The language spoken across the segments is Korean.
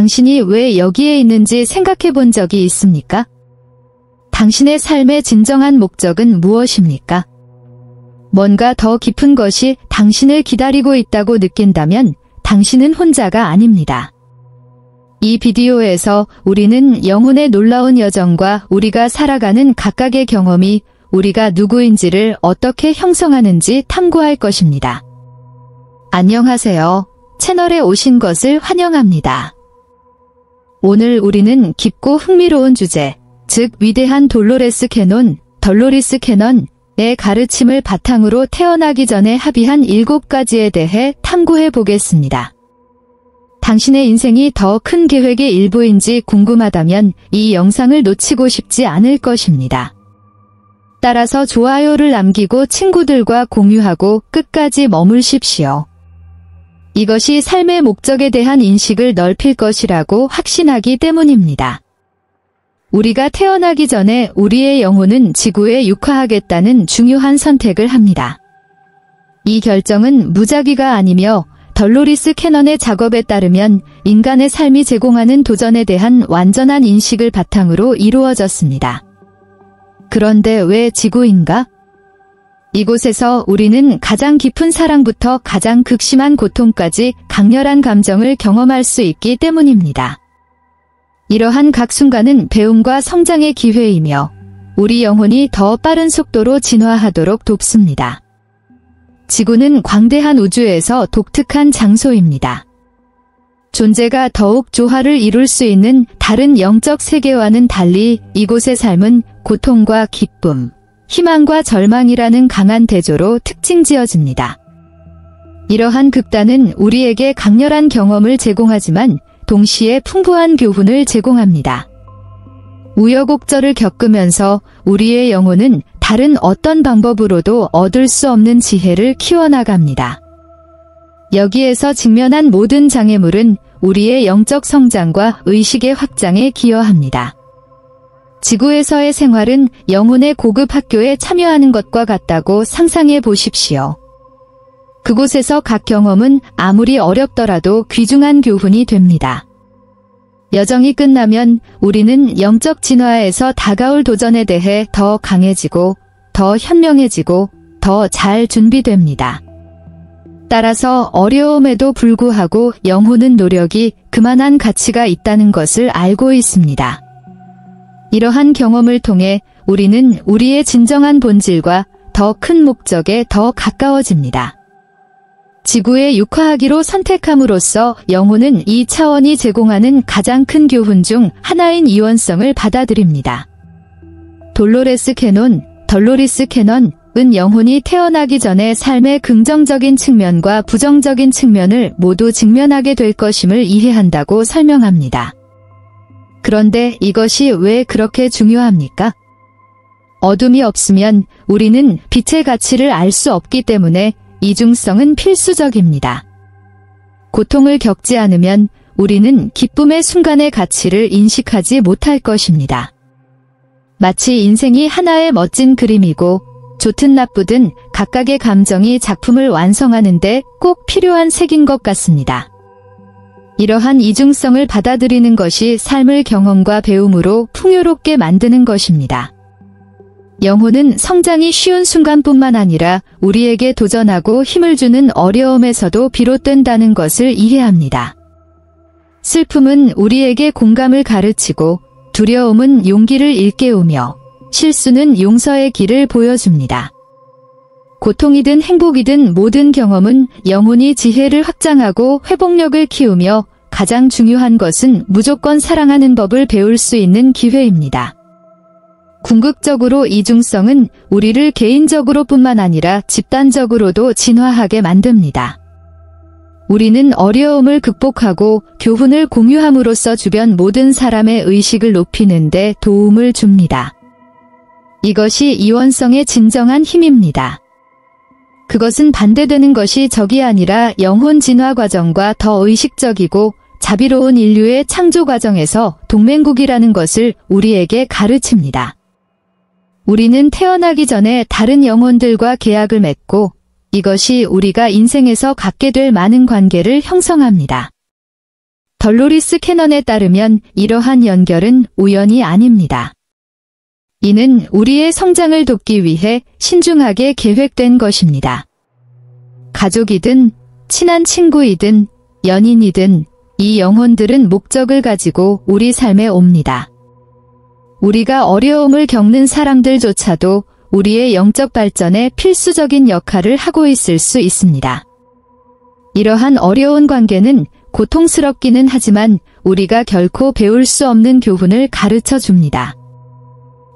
당신이 왜 여기에 있는지 생각해 본 적이 있습니까? 당신의 삶의 진정한 목적은 무엇입니까? 뭔가 더 깊은 것이 당신을 기다리고 있다고 느낀다면 당신은 혼자가 아닙니다. 이 비디오에서 우리는 영혼의 놀라운 여정과 우리가 살아가는 각각의 경험이 우리가 누구인지를 어떻게 형성하는지 탐구할 것입니다. 안녕하세요. 채널에 오신 것을 환영합니다. 오늘 우리는 깊고 흥미로운 주제, 즉 위대한 돌로레스 캐논, 덜로리스 캐넌의 가르침을 바탕으로 태어나기 전에 합의한 7가지에 대해 탐구해 보겠습니다. 당신의 인생이 더 큰 계획의 일부인지 궁금하다면 이 영상을 놓치고 싶지 않을 것입니다. 따라서 좋아요를 남기고 친구들과 공유하고 끝까지 머물십시오. 이것이 삶의 목적에 대한 인식을 넓힐 것이라고 확신하기 때문입니다. 우리가 태어나기 전에 우리의 영혼은 지구에 육화하겠다는 중요한 선택을 합니다. 이 결정은 무작위가 아니며 덜로리스 캐넌의 작업에 따르면 인간의 삶이 제공하는 도전에 대한 완전한 인식을 바탕으로 이루어졌습니다. 그런데 왜 지구인가? 이곳에서 우리는 가장 깊은 사랑부터 가장 극심한 고통까지 강렬한 감정을 경험할 수 있기 때문입니다. 이러한 각 순간은 배움과 성장의 기회이며 우리 영혼이 더 빠른 속도로 진화하도록 돕습니다. 지구는 광대한 우주에서 독특한 장소입니다. 존재가 더욱 조화를 이룰 수 있는 다른 영적 세계와는 달리 이곳의 삶은 고통과 기쁨, 희망과 절망이라는 강한 대조로 특징지어집니다. 이러한 극단은 우리에게 강렬한 경험을 제공하지만 동시에 풍부한 교훈을 제공합니다. 우여곡절을 겪으면서 우리의 영혼은 다른 어떤 방법으로도 얻을 수 없는 지혜를 키워나갑니다. 여기에서 직면한 모든 장애물은 우리의 영적 성장과 의식의 확장에 기여합니다. 지구에서의 생활은 영혼의 고급 학교에 참여하는 것과 같다고 상상해 보십시오. 그곳에서 각 경험은 아무리 어렵더라도 귀중한 교훈이 됩니다. 여정이 끝나면 우리는 영적 진화에서 다가올 도전에 대해 더 강해지고, 더 현명해지고, 더 잘 준비됩니다. 따라서 어려움에도 불구하고 영혼은 노력이 그만한 가치가 있다는 것을 알고 있습니다. 이러한 경험을 통해 우리는 우리의 진정한 본질과 더 큰 목적에 더 가까워집니다. 지구에 육화하기로 선택함으로써 영혼은 이 차원이 제공하는 가장 큰 교훈 중 하나인 이원성을 받아들입니다. 돌로레스 캐논, 덜로리스 캐넌은 영혼이 태어나기 전에 삶의 긍정적인 측면과 부정적인 측면을 모두 직면하게 될 것임을 이해한다고 설명합니다. 그런데 이것이 왜 그렇게 중요합니까? 어둠이 없으면 우리는 빛의 가치를 알 수 없기 때문에 이중성은 필수적입니다. 고통을 겪지 않으면 우리는 기쁨의 순간의 가치를 인식하지 못할 것입니다. 마치 인생이 하나의 멋진 그림이고 좋든 나쁘든 각각의 감정이 작품을 완성하는데 꼭 필요한 색인 것 같습니다. 이러한 이중성을 받아들이는 것이 삶을 경험과 배움으로 풍요롭게 만드는 것입니다. 영혼은 성장이 쉬운 순간뿐만 아니라 우리에게 도전하고 힘을 주는 어려움에서도 비롯된다는 것을 이해합니다. 슬픔은 우리에게 공감을 가르치고 두려움은 용기를 일깨우며 실수는 용서의 길을 보여줍니다. 고통이든 행복이든 모든 경험은 영혼이 지혜를 확장하고 회복력을 키우며 가장 중요한 것은 무조건 사랑하는 법을 배울 수 있는 기회입니다. 궁극적으로 이중성은 우리를 개인적으로뿐만 아니라 집단적으로도 진화하게 만듭니다. 우리는 어려움을 극복하고 교훈을 공유함으로써 주변 모든 사람의 의식을 높이는 데 도움을 줍니다. 이것이 이원성의 진정한 힘입니다. 그것은 반대되는 것이 적이 아니라 영혼 진화 과정과 더 의식적이고 자비로운 인류의 창조 과정에서 동맹국이라는 것을 우리에게 가르칩니다. 우리는 태어나기 전에 다른 영혼들과 계약을 맺고 이것이 우리가 인생에서 갖게 될 많은 관계를 형성합니다. 덜로리스 캐넌에 따르면 이러한 연결은 우연이 아닙니다. 이는 우리의 성장을 돕기 위해 신중하게 계획된 것입니다. 가족이든 친한 친구이든 연인이든 이 영혼들은 목적을 가지고 우리 삶에 옵니다. 우리가 어려움을 겪는 사람들조차도 우리의 영적 발전에 필수적인 역할을 하고 있을 수 있습니다. 이러한 어려운 관계는 고통스럽기는 하지만 우리가 결코 배울 수 없는 교훈을 가르쳐 줍니다.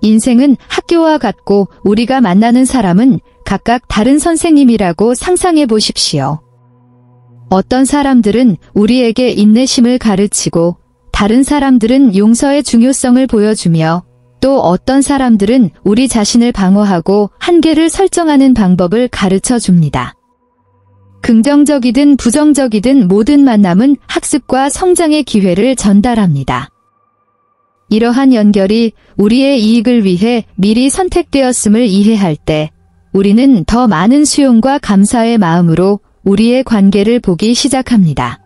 인생은 학교와 같고 우리가 만나는 사람은 각각 다른 선생님이라고 상상해 보십시오. 어떤 사람들은 우리에게 인내심을 가르치고 다른 사람들은 용서의 중요성을 보여주며 또 어떤 사람들은 우리 자신을 방어하고 한계를 설정하는 방법을 가르쳐 줍니다. 긍정적이든 부정적이든 모든 만남은 학습과 성장의 기회를 전달합니다. 이러한 연결이 우리의 이익을 위해 미리 선택되었음을 이해할 때 우리는 더 많은 수용과 감사의 마음으로 우리의 관계를 보기 시작합니다.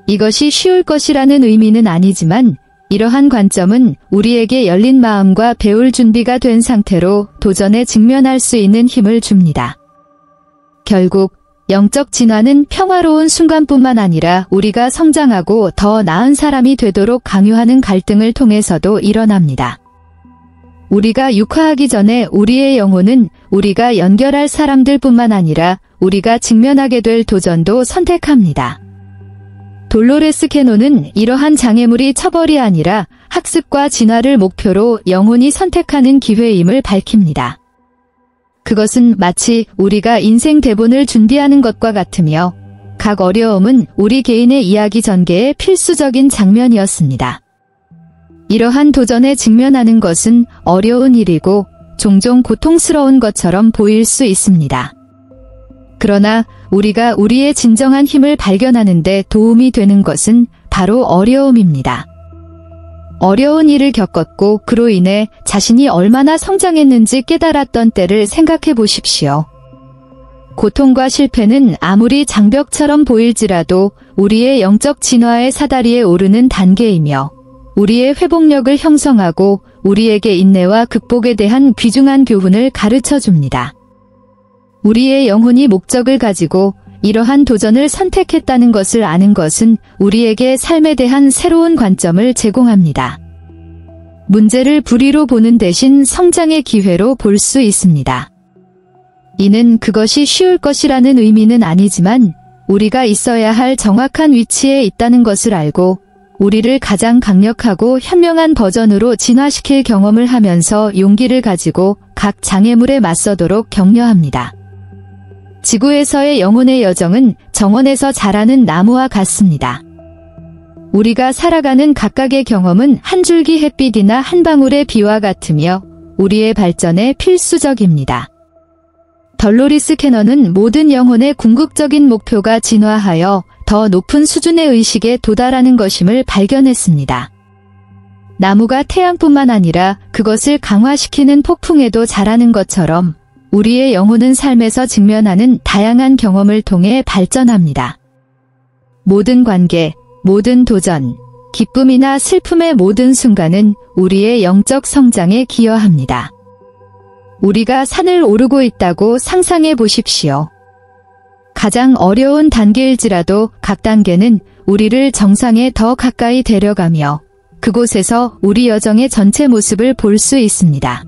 이것이 쉬울 것이라는 의미는 아니지만 이러한 관점은 우리에게 열린 마음과 배울 준비가 된 상태로 도전에 직면할 수 있는 힘을 줍니다. 결국 영적 진화는 평화로운 순간뿐만 아니라 우리가 성장하고 더 나은 사람이 되도록 강요하는 갈등을 통해서도 일어납니다. 우리가 육화하기 전에 우리의 영혼은 우리가 연결할 사람들뿐만 아니라 우리가 직면하게 될 도전도 선택합니다. 돌로레스 캐논은 이러한 장애물이 처벌이 아니라 학습과 진화를 목표로 영혼이 선택하는 기회임을 밝힙니다. 그것은 마치 우리가 인생 대본을 준비하는 것과 같으며 각 어려움은 우리 개인의 이야기 전개의 필수적인 장면이었습니다. 이러한 도전에 직면하는 것은 어려운 일이고 종종 고통스러운 것처럼 보일 수 있습니다. 그러나 우리가 우리의 진정한 힘을 발견하는 데 도움이 되는 것은 바로 어려움입니다. 어려운 일을 겪었고 그로 인해 자신이 얼마나 성장했는지 깨달았던 때를 생각해 보십시오. 고통과 실패는 아무리 장벽처럼 보일지라도 우리의 영적 진화의 사다리에 오르는 단계이며 우리의 회복력을 형성하고 우리에게 인내와 극복에 대한 귀중한 교훈을 가르쳐 줍니다. 우리의 영혼이 목적을 가지고 이러한 도전을 선택했다는 것을 아는 것은 우리에게 삶에 대한 새로운 관점을 제공합니다. 문제를 불의로 보는 대신 성장의 기회로 볼 수 있습니다. 이는 그것이 쉬울 것이라는 의미는 아니지만 우리가 있어야 할 정확한 위치에 있다는 것을 알고 우리를 가장 강력하고 현명한 버전으로 진화시킬 경험을 하면서 용기를 가지고 각 장애물에 맞서도록 격려합니다. 지구에서의 영혼의 여정은 정원에서 자라는 나무와 같습니다. 우리가 살아가는 각각의 경험은 한 줄기 햇빛이나 한 방울의 비와 같으며 우리의 발전에 필수적입니다. 덜로리스 캐넌은 모든 영혼의 궁극적인 목표가 진화하여 더 높은 수준의 의식에 도달하는 것임을 발견했습니다. 나무가 태양뿐만 아니라 그것을 강화시키는 폭풍에도 자라는 것처럼 우리의 영혼은 삶에서 직면하는 다양한 경험을 통해 발전합니다. 모든 관계, 모든 도전, 기쁨이나 슬픔의 모든 순간은 우리의 영적 성장에 기여합니다. 우리가 산을 오르고 있다고 상상해 보십시오. 가장 어려운 단계일지라도 각 단계는 우리를 정상에 더 가까이 데려가며 그곳에서 우리 여정의 전체 모습을 볼 수 있습니다.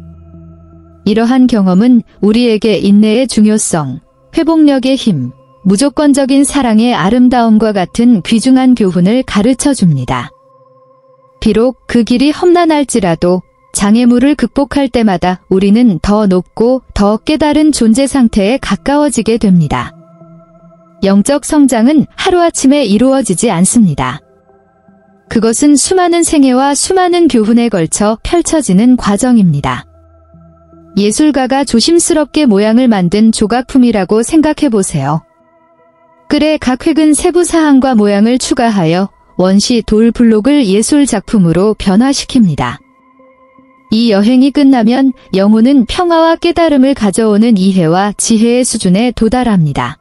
이러한 경험은 우리에게 인내의 중요성, 회복력의 힘, 무조건적인 사랑의 아름다움과 같은 귀중한 교훈을 가르쳐 줍니다. 비록 그 길이 험난할지라도 장애물을 극복할 때마다 우리는 더 높고 더 깨달은 존재 상태에 가까워지게 됩니다. 영적 성장은 하루아침에 이루어지지 않습니다. 그것은 수많은 생애와 수많은 교훈에 걸쳐 펼쳐지는 과정입니다. 예술가가 조심스럽게 모양을 만든 조각품이라고 생각해 보세요. 끌의 각 획은 세부 사항과 모양을 추가하여 원시 돌 블록을 예술 작품으로 변화시킵니다. 이 여행이 끝나면 영혼은 평화와 깨달음을 가져오는 이해와 지혜의 수준에 도달합니다.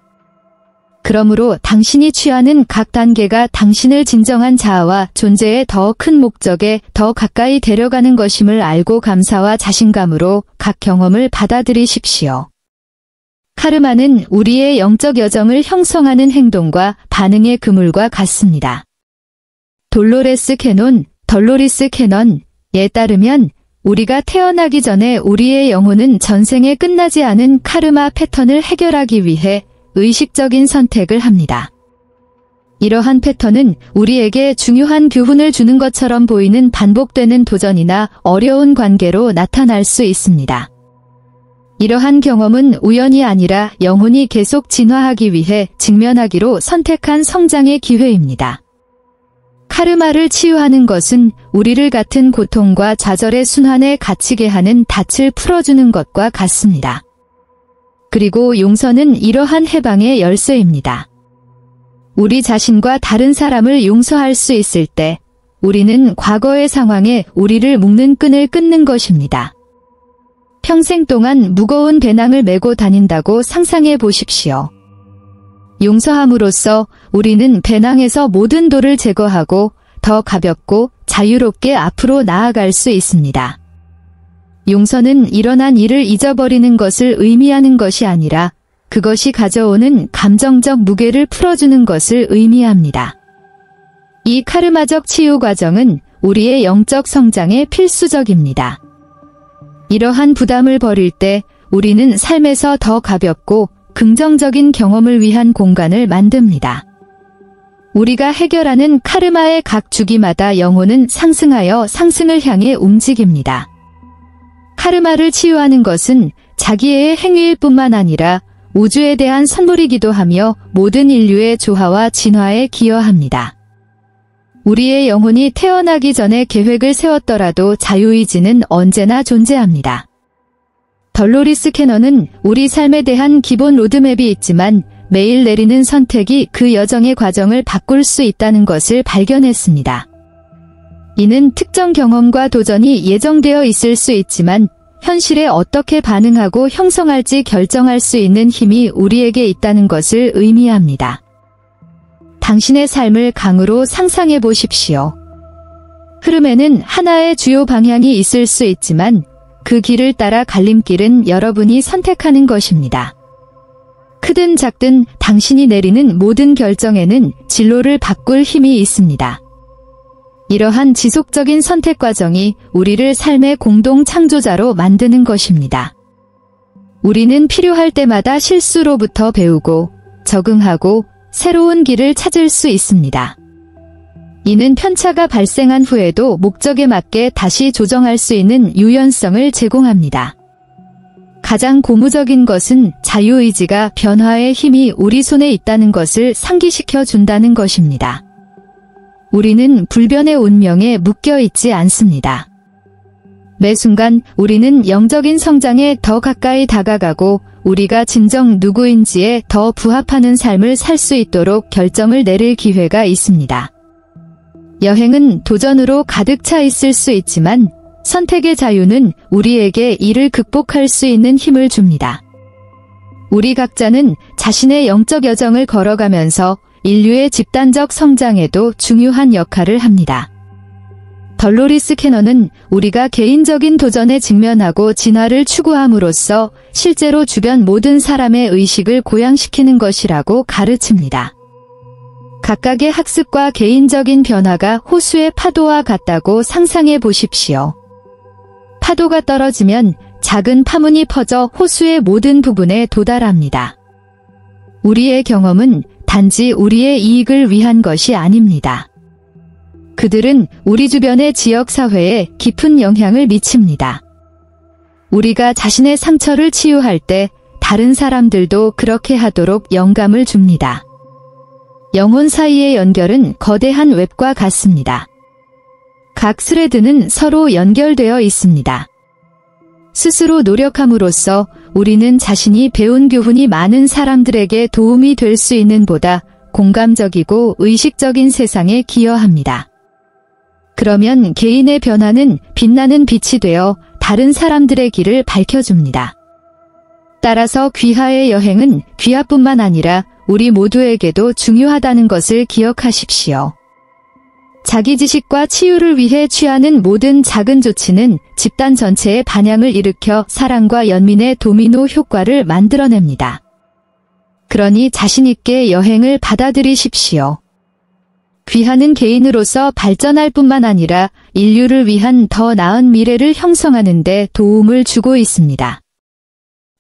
그러므로 당신이 취하는 각 단계가 당신을 진정한 자아와 존재의 더 큰 목적에 더 가까이 데려가는 것임을 알고 감사와 자신감으로 각 경험을 받아들이십시오. 카르마는 우리의 영적 여정을 형성하는 행동과 반응의 그물과 같습니다. 돌로리스 캐넌에 따르면 우리가 태어나기 전에 우리의 영혼은 전생에 끝나지 않은 카르마 패턴을 해결하기 위해 의식적인 선택을 합니다. 이러한 패턴은 우리에게 중요한 교훈을 주는 것처럼 보이는 반복되는 도전이나 어려운 관계로 나타날 수 있습니다. 이러한 경험은 우연이 아니라 영혼이 계속 진화하기 위해 직면하기로 선택한 성장의 기회입니다. 카르마를 치유하는 것은 우리를 같은 고통과 좌절의 순환에 갇히게 하는 닻을 풀어주는 것과 같습니다. 그리고 용서는 이러한 해방의 열쇠입니다. 우리 자신과 다른 사람을 용서할 수 있을 때 우리는 과거의 상황에 우리를 묶는 끈을 끊는 것입니다. 평생 동안 무거운 배낭을 메고 다닌다고 상상해 보십시오. 용서함으로써 우리는 배낭에서 모든 돌을 제거하고 더 가볍고 자유롭게 앞으로 나아갈 수 있습니다. 용서는 일어난 일을 잊어버리는 것을 의미하는 것이 아니라 그것이 가져오는 감정적 무게를 풀어주는 것을 의미합니다. 이 카르마적 치유 과정은 우리의 영적 성장에 필수적입니다. 이러한 부담을 버릴 때 우리는 삶에서 더 가볍고 긍정적인 경험을 위한 공간을 만듭니다. 우리가 해결하는 카르마의 각 주기마다 영혼은 상승하여 상승을 향해 움직입니다. 카르마를 치유하는 것은 자기의 행위일 뿐만 아니라 우주에 대한 선물이기도 하며 모든 인류의 조화와 진화에 기여합니다. 우리의 영혼이 태어나기 전에 계획을 세웠더라도 자유의지는 언제나 존재합니다. 돌로리스 캐넌은 우리 삶에 대한 기본 로드맵이 있지만 매일 내리는 선택이 그 여정의 과정을 바꿀 수 있다는 것을 발견했습니다. 이는 특정 경험과 도전이 예정되어 있을 수 있지만 현실에 어떻게 반응하고 형성할지 결정할 수 있는 힘이 우리에게 있다는 것을 의미합니다. 당신의 삶을 강으로 상상해 보십시오. 흐름에는 하나의 주요 방향이 있을 수 있지만 그 길을 따라 갈림길은 여러분이 선택하는 것입니다. 크든 작든 당신이 내리는 모든 결정에는 진로를 바꿀 힘이 있습니다. 이러한 지속적인 선택 과정이 우리를 삶의 공동 창조자로 만드는 것입니다. 우리는 필요할 때마다 실수로부터 배우고 적응하고 새로운 길을 찾을 수 있습니다. 이는 편차가 발생한 후에도 목적에 맞게 다시 조정할 수 있는 유연성을 제공합니다. 가장 고무적인 것은 자유의지가 변화의 힘이 우리 손에 있다는 것을 상기시켜 준다는 것입니다. 우리는 불변의 운명에 묶여 있지 않습니다. 매 순간 우리는 영적인 성장에 더 가까이 다가가고 우리가 진정 누구인지에 더 부합하는 삶을 살 수 있도록 결정을 내릴 기회가 있습니다. 여행은 도전으로 가득 차 있을 수 있지만 선택의 자유는 우리에게 이를 극복할 수 있는 힘을 줍니다. 우리 각자는 자신의 영적 여정을 걸어가면서 인류의 집단적 성장에도 중요한 역할을 합니다. 돌로리스 캐넌은 우리가 개인적인 도전에 직면하고 진화를 추구함으로써 실제로 주변 모든 사람의 의식을 고양시키는 것이라고 가르칩니다. 각각의 학습과 개인적인 변화가 호수의 파도와 같다고 상상해 보십시오. 파도가 떨어지면 작은 파문이 퍼져 호수의 모든 부분에 도달합니다. 우리의 경험은 단지 우리의 이익을 위한 것이 아닙니다. 그들은 우리 주변의 지역사회에 깊은 영향을 미칩니다. 우리가 자신의 상처를 치유할 때 다른 사람들도 그렇게 하도록 영감을 줍니다. 영혼 사이의 연결은 거대한 웹과 같습니다. 각 스레드는 서로 연결되어 있습니다. 스스로 노력함으로써 우리는 자신이 배운 교훈이 많은 사람들에게 도움이 될 수 있는 보다 공감적이고 의식적인 세상에 기여합니다. 그러면 개인의 변화는 빛나는 빛이 되어 다른 사람들의 길을 밝혀줍니다. 따라서 귀하의 여행은 귀하뿐만 아니라 우리 모두에게도 중요하다는 것을 기억하십시오. 자기 지식과 치유를 위해 취하는 모든 작은 조치는 집단 전체의 반향을 일으켜 사랑과 연민의 도미노 효과를 만들어냅니다. 그러니 자신있게 여행을 받아들이십시오. 귀하는 개인으로서 발전할 뿐만 아니라 인류를 위한 더 나은 미래를 형성하는 데 도움을 주고 있습니다.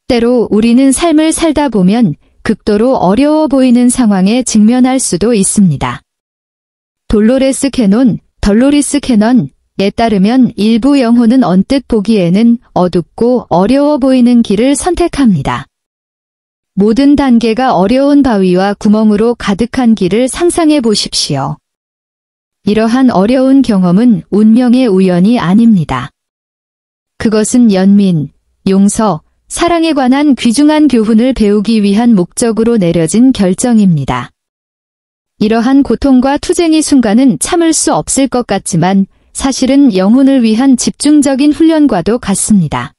때로 우리는 삶을 살다 보면 극도로 어려워 보이는 상황에 직면할 수도 있습니다. 돌로레스 캐넌에 따르면 일부 영혼은 언뜻 보기에는 어둡고 어려워 보이는 길을 선택합니다. 모든 단계가 어려운 바위와 구멍으로 가득한 길을 상상해 보십시오. 이러한 어려운 경험은 운명의 우연이 아닙니다. 그것은 연민, 용서, 사랑에 관한 귀중한 교훈을 배우기 위한 목적으로 내려진 결정입니다. 이러한 고통과 투쟁의 순간은 참을 수 없을 것 같지만 사실은 영혼을 위한 집중적인 훈련과도 같습니다.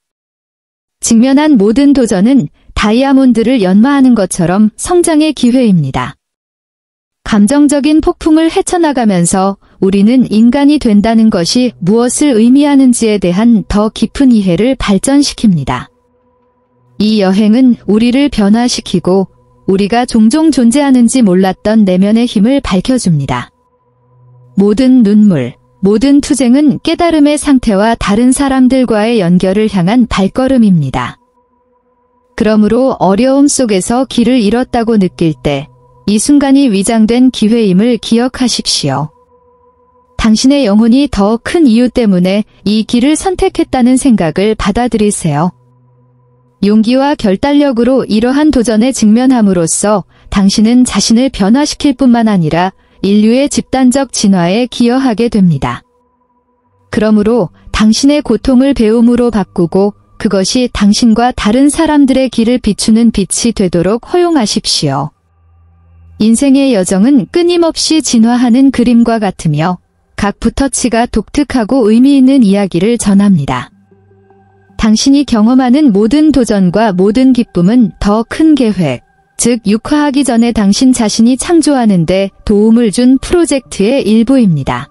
직면한 모든 도전은 다이아몬드를 연마하는 것처럼 성장의 기회입니다. 감정적인 폭풍을 헤쳐나가면서 우리는 인간이 된다는 것이 무엇을 의미하는지에 대한 더 깊은 이해를 발전시킵니다. 이 여행은 우리를 변화시키고 우리가 종종 존재하는지 몰랐던 내면의 힘을 밝혀줍니다. 모든 눈물, 모든 투쟁은 깨달음의 상태와 다른 사람들과의 연결을 향한 발걸음입니다. 그러므로 어려움 속에서 길을 잃었다고 느낄 때 이 순간이 위장된 기회임을 기억하십시오. 당신의 영혼이 더 큰 이유 때문에 이 길을 선택했다는 생각을 받아들이세요. 용기와 결단력으로 이러한 도전에 직면함으로써 당신은 자신을 변화시킬 뿐만 아니라 인류의 집단적 진화에 기여하게 됩니다. 그러므로 당신의 고통을 배움으로 바꾸고 그것이 당신과 다른 사람들의 길을 비추는 빛이 되도록 허용하십시오. 인생의 여정은 끊임없이 진화하는 그림과 같으며 각 붓터치가 독특하고 의미 있는 이야기를 전합니다. 당신이 경험하는 모든 도전과 모든 기쁨은 더 큰 계획, 즉 육화하기 전에 당신 자신이 창조하는 데 도움을 준 프로젝트의 일부입니다.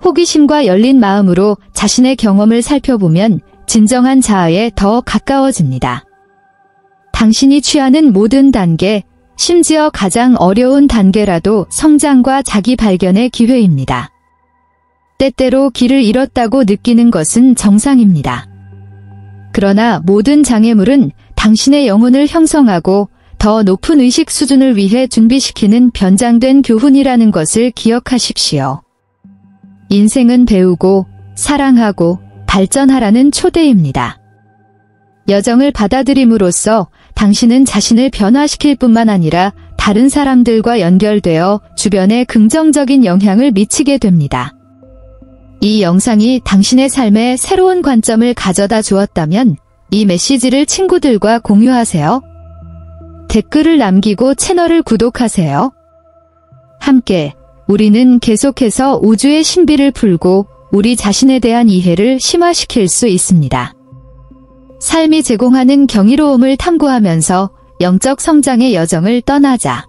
호기심과 열린 마음으로 자신의 경험을 살펴보면 진정한 자아에 더 가까워집니다. 당신이 취하는 모든 단계, 심지어 가장 어려운 단계라도 성장과 자기 발견의 기회입니다. 때때로 길을 잃었다고 느끼는 것은 정상입니다. 그러나 모든 장애물은 당신의 영혼을 형성하고 더 높은 의식 수준을 위해 준비시키는 변장된 교훈이라는 것을 기억하십시오. 인생은 배우고, 사랑하고, 발전하라는 초대입니다. 여정을 받아들임으로써 당신은 자신을 변화시킬 뿐만 아니라 다른 사람들과 연결되어 주변에 긍정적인 영향을 미치게 됩니다. 이 영상이 당신의 삶에 새로운 관점을 가져다 주었다면 이 메시지를 친구들과 공유하세요. 댓글을 남기고 채널을 구독하세요. 함께 우리는 계속해서 우주의 신비를 풀고 우리 자신에 대한 이해를 심화시킬 수 있습니다. 삶이 제공하는 경이로움을 탐구하면서 영적 성장의 여정을 떠나자.